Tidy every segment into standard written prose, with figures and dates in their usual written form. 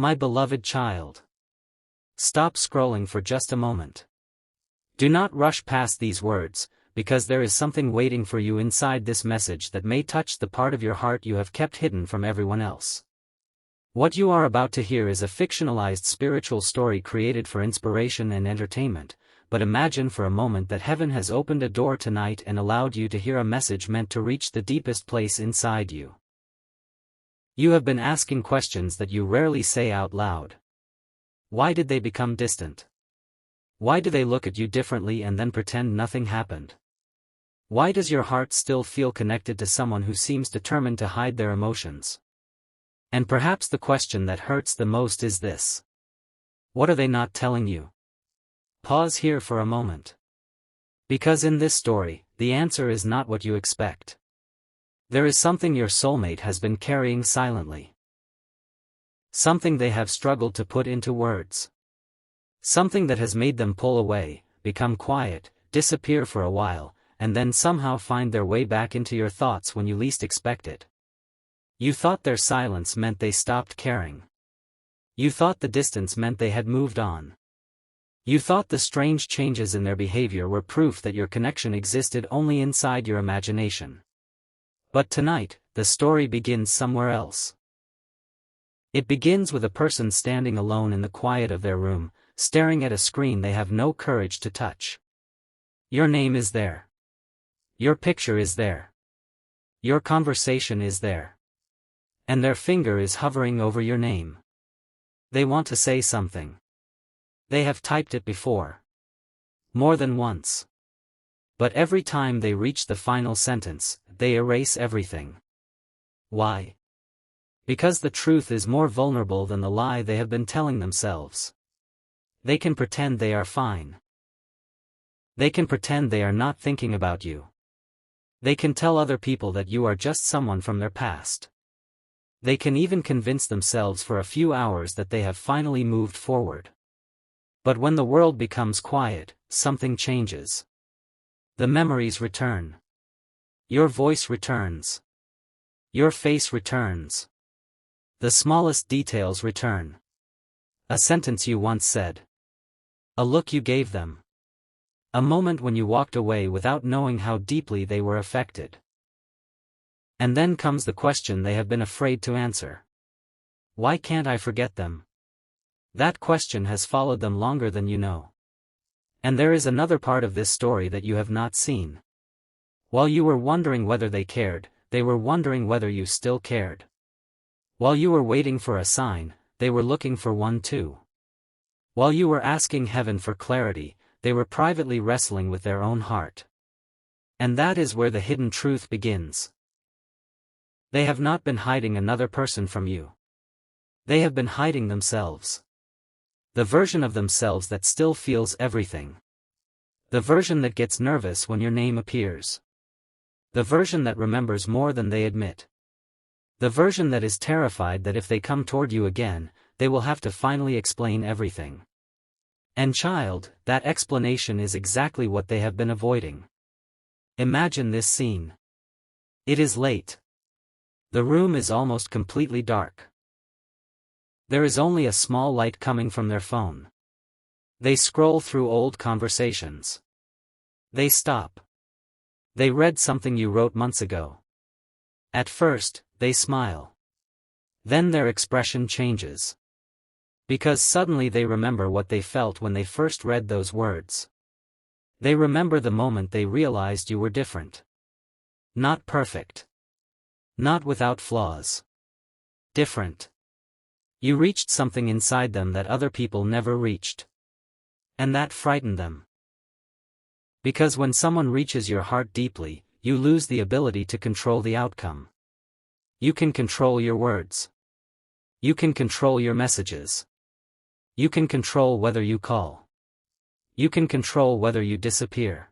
My beloved child. Stop scrolling for just a moment. Do not rush past these words, because there is something waiting for you inside this message that may touch the part of your heart you have kept hidden from everyone else. What you are about to hear is a fictionalized spiritual story created for inspiration and entertainment, but imagine for a moment that heaven has opened a door tonight and allowed you to hear a message meant to reach the deepest place inside you. You have been asking questions that you rarely say out loud. Why did they become distant? Why do they look at you differently and then pretend nothing happened? Why does your heart still feel connected to someone who seems determined to hide their emotions? And perhaps the question that hurts the most is this. What are they not telling you? Pause here for a moment. Because in this story, the answer is not what you expect. There is something your soulmate has been carrying silently. Something they have struggled to put into words. Something that has made them pull away, become quiet, disappear for a while, and then somehow find their way back into your thoughts when you least expect it. You thought their silence meant they stopped caring. You thought the distance meant they had moved on. You thought the strange changes in their behavior were proof that your connection existed only inside your imagination. But tonight, the story begins somewhere else. It begins with a person standing alone in the quiet of their room, staring at a screen they have no courage to touch. Your name is there. Your picture is there. Your conversation is there. And their finger is hovering over your name. They want to say something. They have typed it before. More than once. But every time they reach the final sentence, they erase everything. Why? Because the truth is more vulnerable than the lie they have been telling themselves. They can pretend they are fine. They can pretend they are not thinking about you. They can tell other people that you are just someone from their past. They can even convince themselves for a few hours that they have finally moved forward. But when the world becomes quiet, something changes. The memories return. Your voice returns. Your face returns. The smallest details return. A sentence you once said. A look you gave them. A moment when you walked away without knowing how deeply they were affected. And then comes the question they have been afraid to answer. Why can't I forget them? That question has followed them longer than you know. And there is another part of this story that you have not seen. While you were wondering whether they cared, they were wondering whether you still cared. While you were waiting for a sign, they were looking for one too. While you were asking heaven for clarity, they were privately wrestling with their own heart. And that is where the hidden truth begins. They have not been hiding another person from you. They have been hiding themselves. The version of themselves that still feels everything. The version that gets nervous when your name appears. The version that remembers more than they admit. The version that is terrified that if they come toward you again, they will have to finally explain everything. And child, that explanation is exactly what they have been avoiding. Imagine this scene. It is late. The room is almost completely dark. There is only a small light coming from their phone. They scroll through old conversations. They stop. They read something you wrote months ago. At first, they smile. Then their expression changes. Because suddenly they remember what they felt when they first read those words. They remember the moment they realized you were different. Not perfect. Not without flaws. Different. You reached something inside them that other people never reached. And that frightened them. Because when someone reaches your heart deeply, you lose the ability to control the outcome. You can control your words. You can control your messages. You can control whether you call. You can control whether you disappear.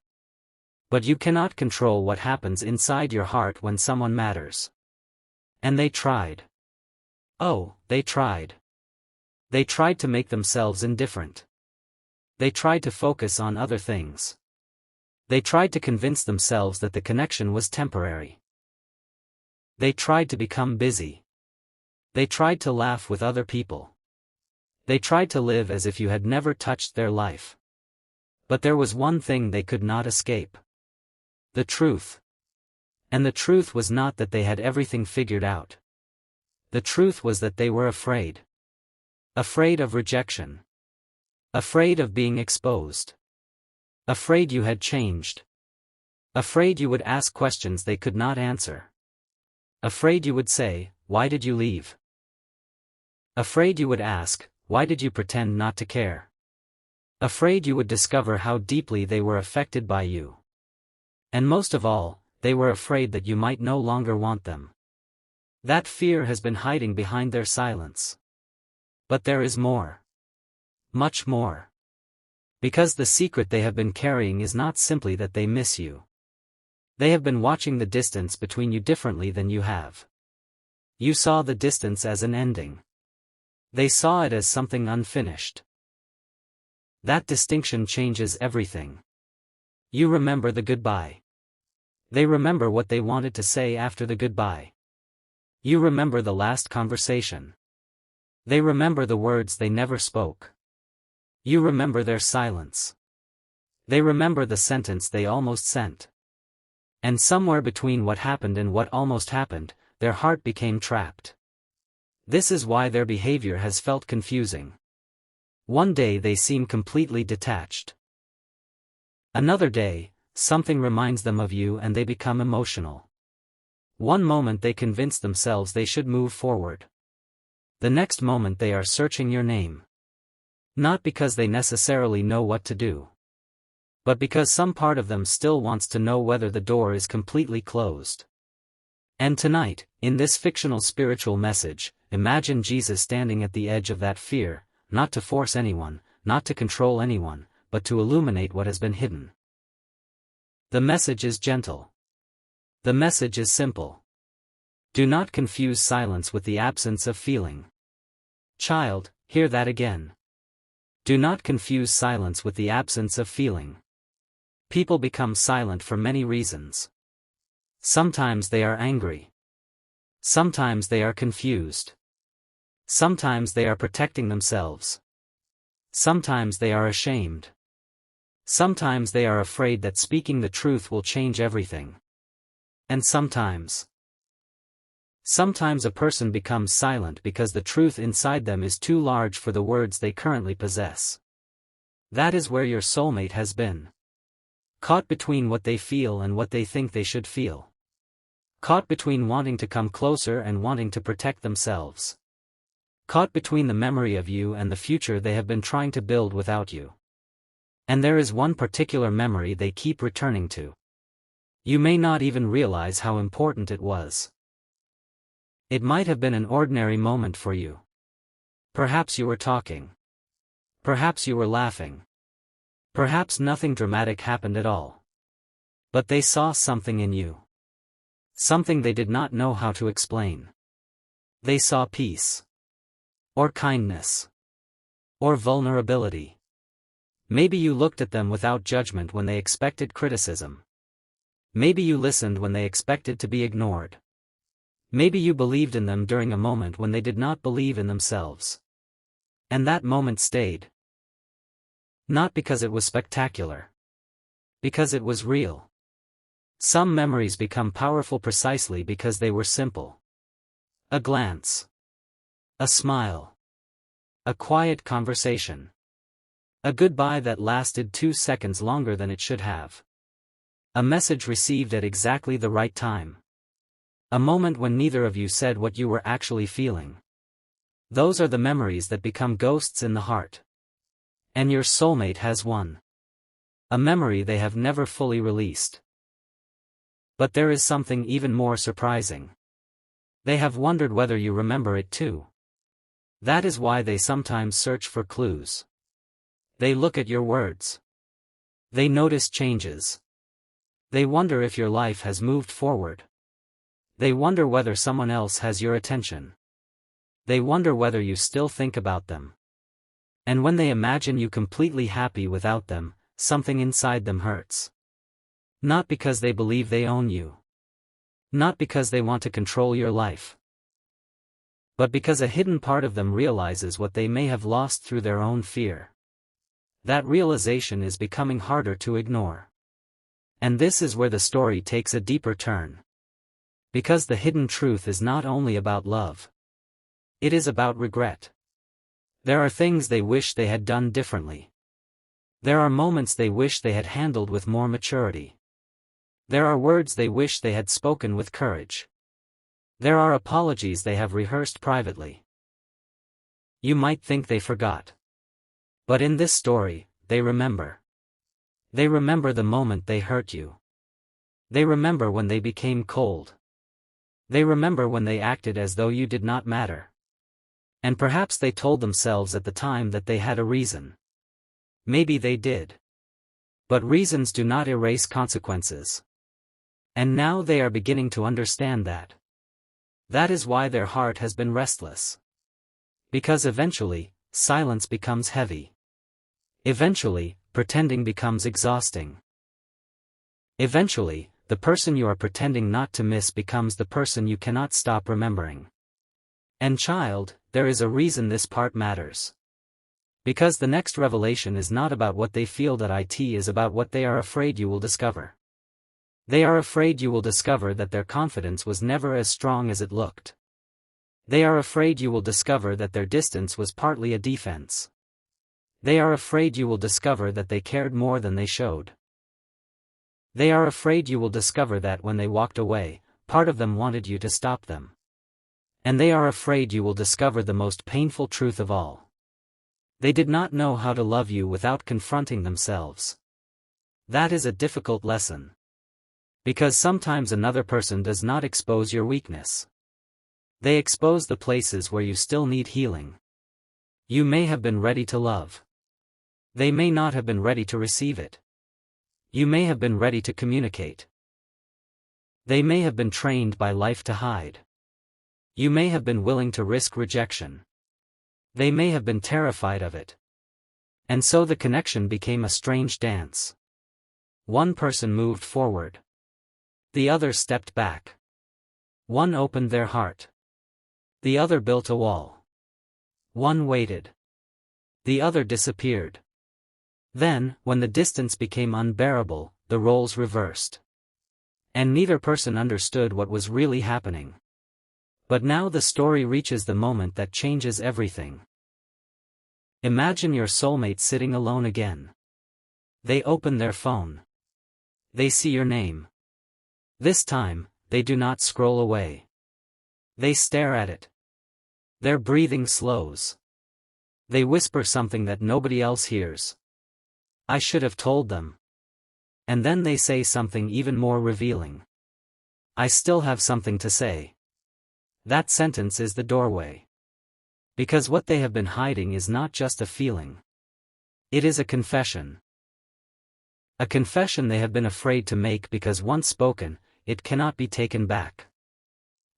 But you cannot control what happens inside your heart when someone matters. And they tried. Oh, they tried. They tried to make themselves indifferent. They tried to focus on other things. They tried to convince themselves that the connection was temporary. They tried to become busy. They tried to laugh with other people. They tried to live as if you had never touched their life. But there was one thing they could not escape. The truth. And the truth was not that they had everything figured out. The truth was that they were afraid. Afraid of rejection. Afraid of being exposed. Afraid you had changed. Afraid you would ask questions they could not answer. Afraid you would say, "Why did you leave?" Afraid you would ask, "Why did you pretend not to care?" Afraid you would discover how deeply they were affected by you. And most of all, they were afraid that you might no longer want them. That fear has been hiding behind their silence. But there is more. Much more. Because the secret they have been carrying is not simply that they miss you. They have been watching the distance between you differently than you have. You saw the distance as an ending. They saw it as something unfinished. That distinction changes everything. You remember the goodbye. They remember what they wanted to say after the goodbye. You remember the last conversation. They remember the words they never spoke. You remember their silence. They remember the sentence they almost sent. And somewhere between what happened and what almost happened, their heart became trapped. This is why their behavior has felt confusing. One day they seem completely detached. Another day, something reminds them of you and they become emotional. One moment they convince themselves they should move forward. The next moment they are searching your name. Not because they necessarily know what to do. But because some part of them still wants to know whether the door is completely closed. And tonight, in this fictional spiritual message, imagine Jesus standing at the edge of that fear, not to force anyone, not to control anyone, but to illuminate what has been hidden. The message is gentle. The message is simple. Do not confuse silence with the absence of feeling. Child, hear that again. Do not confuse silence with the absence of feeling. People become silent for many reasons. Sometimes they are angry. Sometimes they are confused. Sometimes they are protecting themselves. Sometimes they are ashamed. Sometimes they are afraid that speaking the truth will change everything. And sometimes a person becomes silent because the truth inside them is too large for the words they currently possess. That is where your soulmate has been. Caught between what they feel and what they think they should feel. Caught between wanting to come closer and wanting to protect themselves. Caught between the memory of you and the future they have been trying to build without you. And there is one particular memory they keep returning to. You may not even realize how important it was. It might have been an ordinary moment for you. Perhaps you were talking. Perhaps you were laughing. Perhaps nothing dramatic happened at all. But they saw something in you. Something they did not know how to explain. They saw peace. Or kindness. Or vulnerability. Maybe you looked at them without judgment when they expected criticism. Maybe you listened when they expected to be ignored. Maybe you believed in them during a moment when they did not believe in themselves. And that moment stayed. Not because it was spectacular. Because it was real. Some memories become powerful precisely because they were simple. A glance. A smile. A quiet conversation. A goodbye that lasted 2 seconds longer than it should have. A message received at exactly the right time. A moment when neither of you said what you were actually feeling. Those are the memories that become ghosts in the heart. And your soulmate has one. A memory they have never fully released. But there is something even more surprising. They have wondered whether you remember it too. That is why they sometimes search for clues. They look at your words. They notice changes. They wonder if your life has moved forward. They wonder whether someone else has your attention. They wonder whether you still think about them. And when they imagine you completely happy without them, something inside them hurts. Not because they believe they own you. Not because they want to control your life. but because a hidden part of them realizes what they may have lost through their own fear. That realization is becoming harder to ignore. And this is where the story takes a deeper turn. Because the hidden truth is not only about love. It is about regret. There are things they wish they had done differently. There are moments they wish they had handled with more maturity. There are words they wish they had spoken with courage. There are apologies they have rehearsed privately. You might think they forgot. But in this story, they remember. They remember the moment they hurt you. They remember when they became cold. They remember when they acted as though you did not matter. And perhaps they told themselves at the time that they had a reason. Maybe they did. But reasons do not erase consequences. And now they are beginning to understand that. That is why their heart has been restless. Because eventually, silence becomes heavy. Eventually, pretending becomes exhausting. Eventually, the person you are pretending not to miss becomes the person you cannot stop remembering. And child, there is a reason this part matters. Because the next revelation is not about what they feel, that it is about what they are afraid you will discover. They are afraid you will discover that their confidence was never as strong as it looked. They are afraid you will discover that their distance was partly a defense. They are afraid you will discover that they cared more than they showed. They are afraid you will discover that when they walked away, part of them wanted you to stop them. And they are afraid you will discover the most painful truth of all. They did not know how to love you without confronting themselves. That is a difficult lesson. Because sometimes another person does not expose your weakness. They expose the places where you still need healing. You may have been ready to love. They may not have been ready to receive it. You may have been ready to communicate. They may have been trained by life to hide. You may have been willing to risk rejection. They may have been terrified of it. And so the connection became a strange dance. One person moved forward. The other stepped back. One opened their heart. The other built a wall. One waited. The other disappeared. Then, when the distance became unbearable, the roles reversed. And neither person understood what was really happening. But now the story reaches the moment that changes everything. Imagine your soulmate sitting alone again. They open their phone. They see your name. This time, they do not scroll away. They stare at it. Their breathing slows. They whisper something that nobody else hears. I should have told them. And then they say something even more revealing. I still have something to say. That sentence is the doorway. Because what they have been hiding is not just a feeling. It is a confession. A confession they have been afraid to make because once spoken, it cannot be taken back.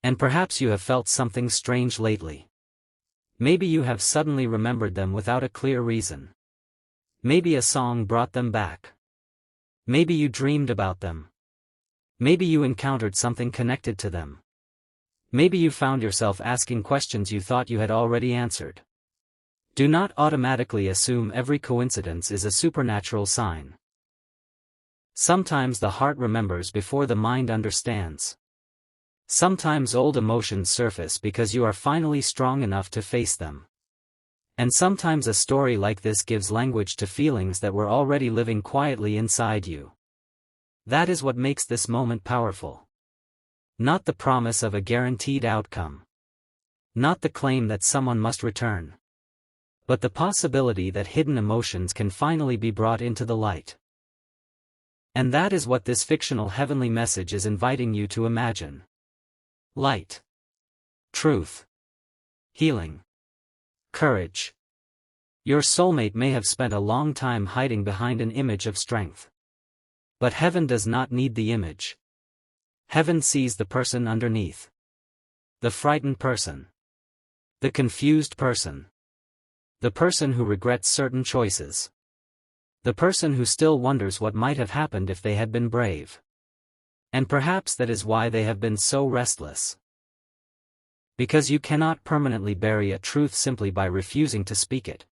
And perhaps you have felt something strange lately. Maybe you have suddenly remembered them without a clear reason. Maybe a song brought them back. Maybe you dreamed about them. Maybe you encountered something connected to them. Maybe you found yourself asking questions you thought you had already answered. Do not automatically assume every coincidence is a supernatural sign. Sometimes the heart remembers before the mind understands. Sometimes old emotions surface because you are finally strong enough to face them. And sometimes a story like this gives language to feelings that were already living quietly inside you. That is what makes this moment powerful. Not the promise of a guaranteed outcome. Not the claim that someone must return. But the possibility that hidden emotions can finally be brought into the light. And that is what this fictional heavenly message is inviting you to imagine. Light. Truth. Healing. Courage. Your soulmate may have spent a long time hiding behind an image of strength. But heaven does not need the image. Heaven sees the person underneath. The frightened person. The confused person. The person who regrets certain choices. The person who still wonders what might have happened if they had been brave. And perhaps that is why they have been so restless. Because you cannot permanently bury a truth simply by refusing to speak it.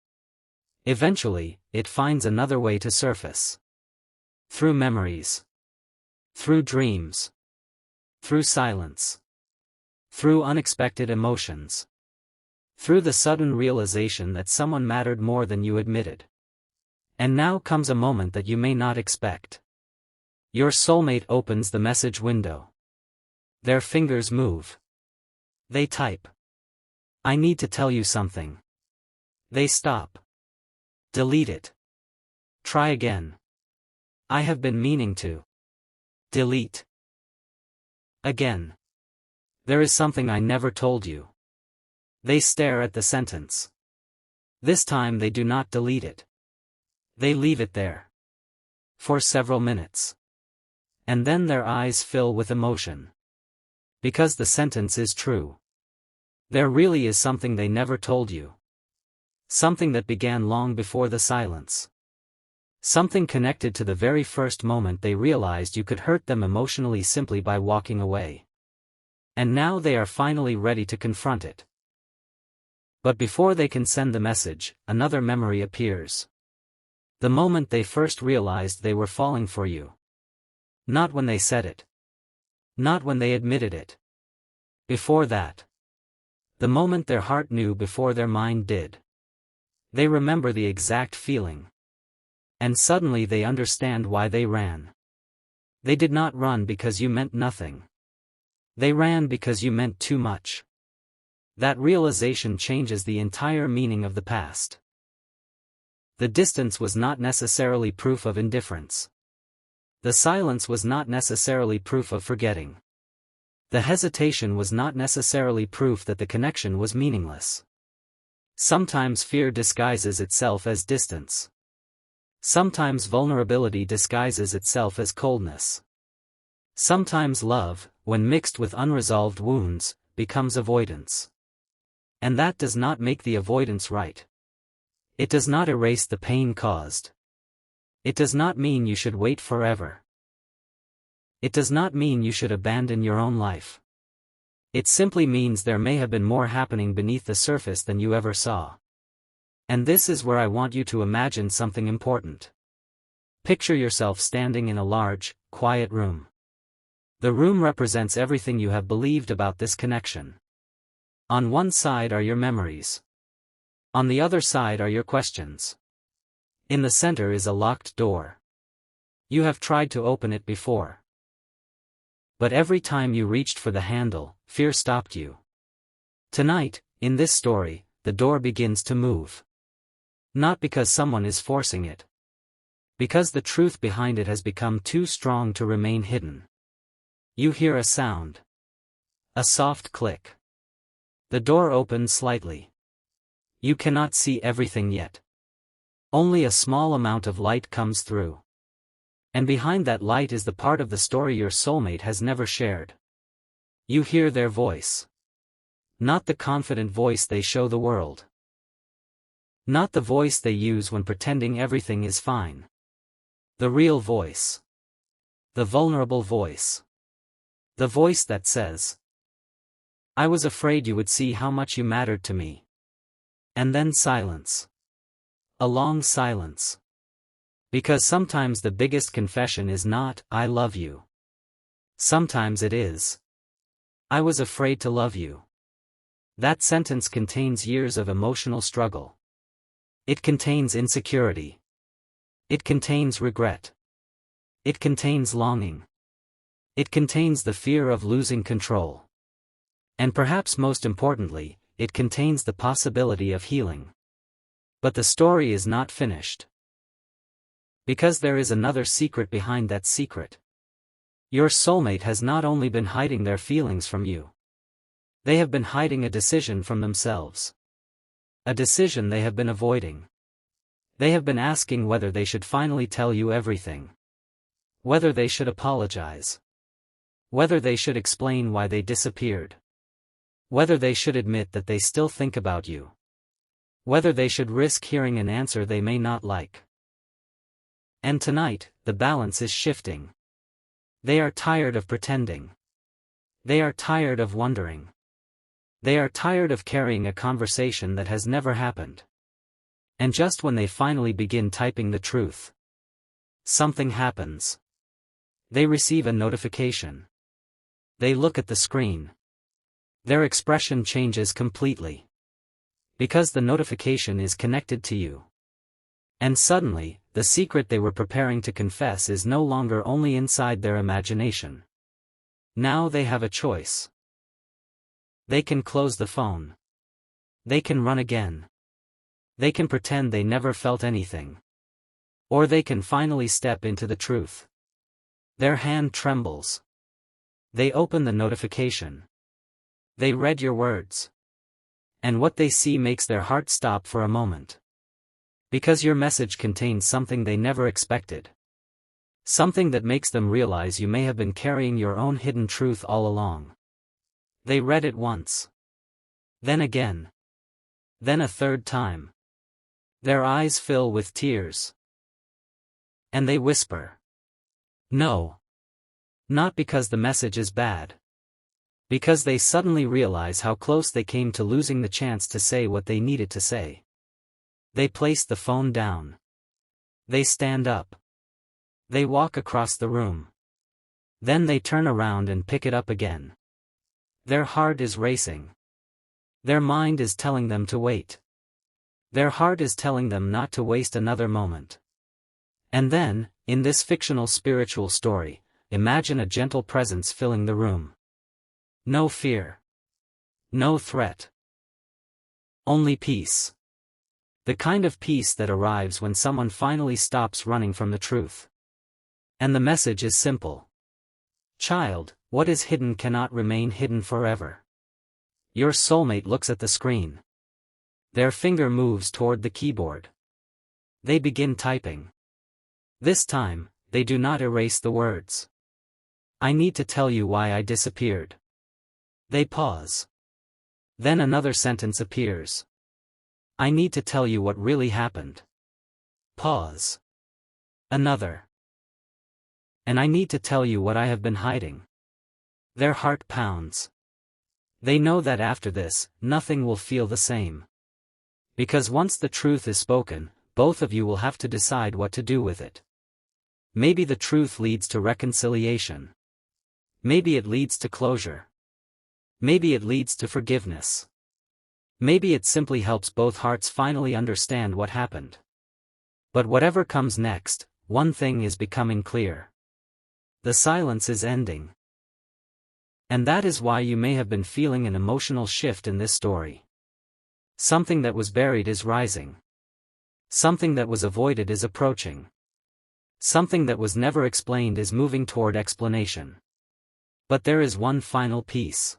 Eventually, it finds another way to surface. Through memories. Through dreams. Through silence. Through unexpected emotions. Through the sudden realization that someone mattered more than you admitted. And now comes a moment that you may not expect. Your soulmate opens the message window. Their fingers move. They type. I need to tell you something. They stop. Delete it. Try again. I have been meaning to. Delete. Again. There is something I never told you. They stare at the sentence. This time they do not delete it. They leave it there. For several minutes. And then their eyes fill with emotion. Because the sentence is true. There really is something they never told you. Something that began long before the silence. Something connected to the very first moment they realized you could hurt them emotionally simply by walking away. And now they are finally ready to confront it. But before they can send the message, another memory appears. The moment they first realized they were falling for you. Not when they said it. Not when they admitted it. Before that. The moment their heart knew before their mind did. They remember the exact feeling. And suddenly they understand why they ran. They did not run because you meant nothing. They ran because you meant too much. That realization changes the entire meaning of the past. The distance was not necessarily proof of indifference. The silence was not necessarily proof of forgetting. The hesitation was not necessarily proof that the connection was meaningless. Sometimes fear disguises itself as distance. Sometimes vulnerability disguises itself as coldness. Sometimes love, when mixed with unresolved wounds, becomes avoidance. And that does not make the avoidance right. It does not erase the pain caused. It does not mean you should wait forever. It does not mean you should abandon your own life. It simply means there may have been more happening beneath the surface than you ever saw. And this is where I want you to imagine something important. Picture yourself standing in a large, quiet room. The room represents everything you have believed about this connection. On one side are your memories. On the other side are your questions. In the center is a locked door. You have tried to open it before. But every time you reached for the handle, fear stopped you. Tonight, in this story, the door begins to move. Not because someone is forcing it. Because the truth behind it has become too strong to remain hidden. You hear a sound. A soft click. The door opens slightly. You cannot see everything yet. Only a small amount of light comes through. And behind that light is the part of the story your soulmate has never shared. You hear their voice. Not the confident voice they show the world. Not the voice they use when pretending everything is fine. The real voice. The vulnerable voice. The voice that says, I was afraid you would see how much you mattered to me. And then silence. A long silence. Because sometimes the biggest confession is not, I love you. Sometimes it is, I was afraid to love you. That sentence contains years of emotional struggle. It contains insecurity. It contains regret. It contains longing. It contains the fear of losing control. And perhaps most importantly, it contains the possibility of healing. But the story is not finished. Because there is another secret behind that secret. Your soulmate has not only been hiding their feelings from you. They have been hiding a decision from themselves. A decision they have been avoiding. They have been asking whether they should finally tell you everything. Whether they should apologize. Whether they should explain why they disappeared. Whether they should admit that they still think about you. Whether they should risk hearing an answer they may not like. And tonight, the balance is shifting. They are tired of pretending. They are tired of wondering. They are tired of carrying a conversation that has never happened. And just when they finally begin typing the truth, something happens. They receive a notification. They look at the screen. Their expression changes completely. Because the notification is connected to you. And suddenly, the secret they were preparing to confess is no longer only inside their imagination. Now they have a choice. They can close the phone. They can run again. They can pretend they never felt anything. Or they can finally step into the truth. Their hand trembles. They open the notification. They read your words. And what they see makes their heart stop for a moment. Because your message contains something they never expected. Something that makes them realize you may have been carrying your own hidden truth all along. They read it once. Then again. Then a third time. Their eyes fill with tears. And they whisper. No. Not because the message is bad. Because they suddenly realize how close they came to losing the chance to say what they needed to say. They place the phone down. They stand up. They walk across the room. Then they turn around and pick it up again. Their heart is racing. Their mind is telling them to wait. Their heart is telling them not to waste another moment. And then, in this fictional spiritual story, imagine a gentle presence filling the room. No fear. No threat. Only peace. The kind of peace that arrives when someone finally stops running from the truth. And the message is simple. Child, what is hidden cannot remain hidden forever. Your soulmate looks at the screen. Their finger moves toward the keyboard. They begin typing. This time, they do not erase the words. I need to tell you why I disappeared. They pause. Then another sentence appears. I need to tell you what really happened. Pause. Another. And I need to tell you what I have been hiding. Their heart pounds. They know that after this, nothing will feel the same. Because once the truth is spoken, both of you will have to decide what to do with it. Maybe the truth leads to reconciliation. Maybe it leads to closure. Maybe it leads to forgiveness. Maybe it simply helps both hearts finally understand what happened. But whatever comes next, one thing is becoming clear. The silence is ending. And that is why you may have been feeling an emotional shift in this story. Something that was buried is rising. Something that was avoided is approaching. Something that was never explained is moving toward explanation. But there is one final piece.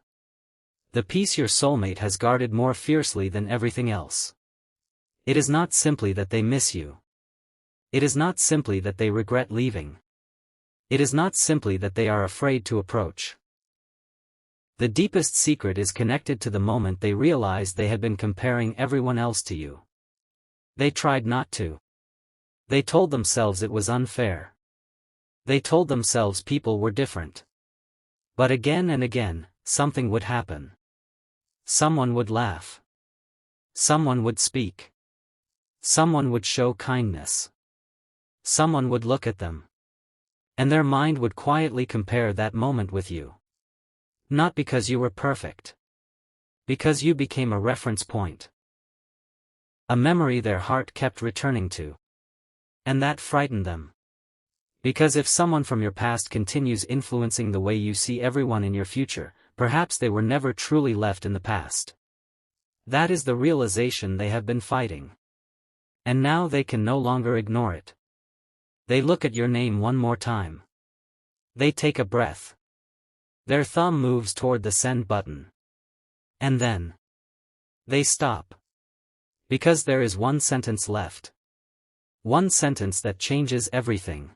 The piece your soulmate has guarded more fiercely than everything else. It is not simply that they miss you. It is not simply that they regret leaving. It is not simply that they are afraid to approach. The deepest secret is connected to the moment they realized they had been comparing everyone else to you. They tried not to. They told themselves it was unfair. They told themselves people were different. But again and again, something would happen. Someone would laugh. Someone would speak. Someone would show kindness. Someone would look at them. And their mind would quietly compare that moment with you. Not because you were perfect. Because you became a reference point. A memory their heart kept returning to. And that frightened them. Because if someone from your past continues influencing the way you see everyone in your future, perhaps they were never truly left in the past. That is the realization they have been fighting. And now they can no longer ignore it. They look at your name one more time. They take a breath. Their thumb moves toward the send button. And then they stop. Because there is one sentence left. One sentence that changes everything.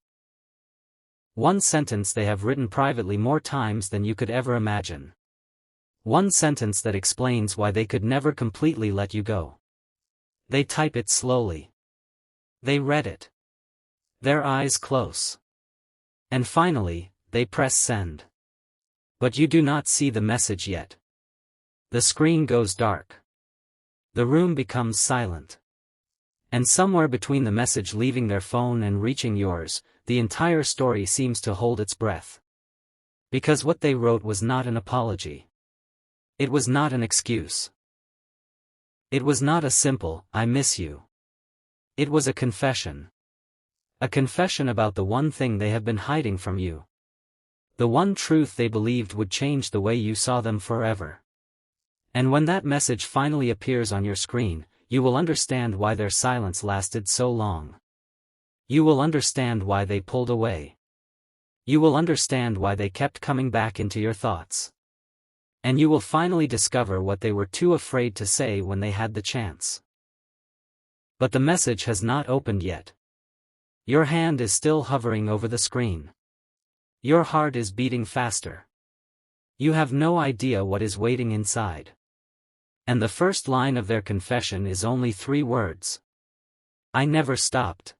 One sentence they have written privately more times than you could ever imagine. One sentence that explains why they could never completely let you go. They type it slowly. They read it. Their eyes close. And finally, they press send. But you do not see the message yet. The screen goes dark. The room becomes silent. And somewhere between the message leaving their phone and reaching yours, the entire story seems to hold its breath. Because what they wrote was not an apology. It was not an excuse. It was not a simple, "I miss you." It was a confession. A confession about the one thing they have been hiding from you. The one truth they believed would change the way you saw them forever. And when that message finally appears on your screen, you will understand why their silence lasted so long. You will understand why they pulled away. You will understand why they kept coming back into your thoughts. And you will finally discover what they were too afraid to say when they had the chance. But the message has not opened yet. Your hand is still hovering over the screen. Your heart is beating faster. You have no idea what is waiting inside. And the first line of their confession is only 3 words. I never stopped.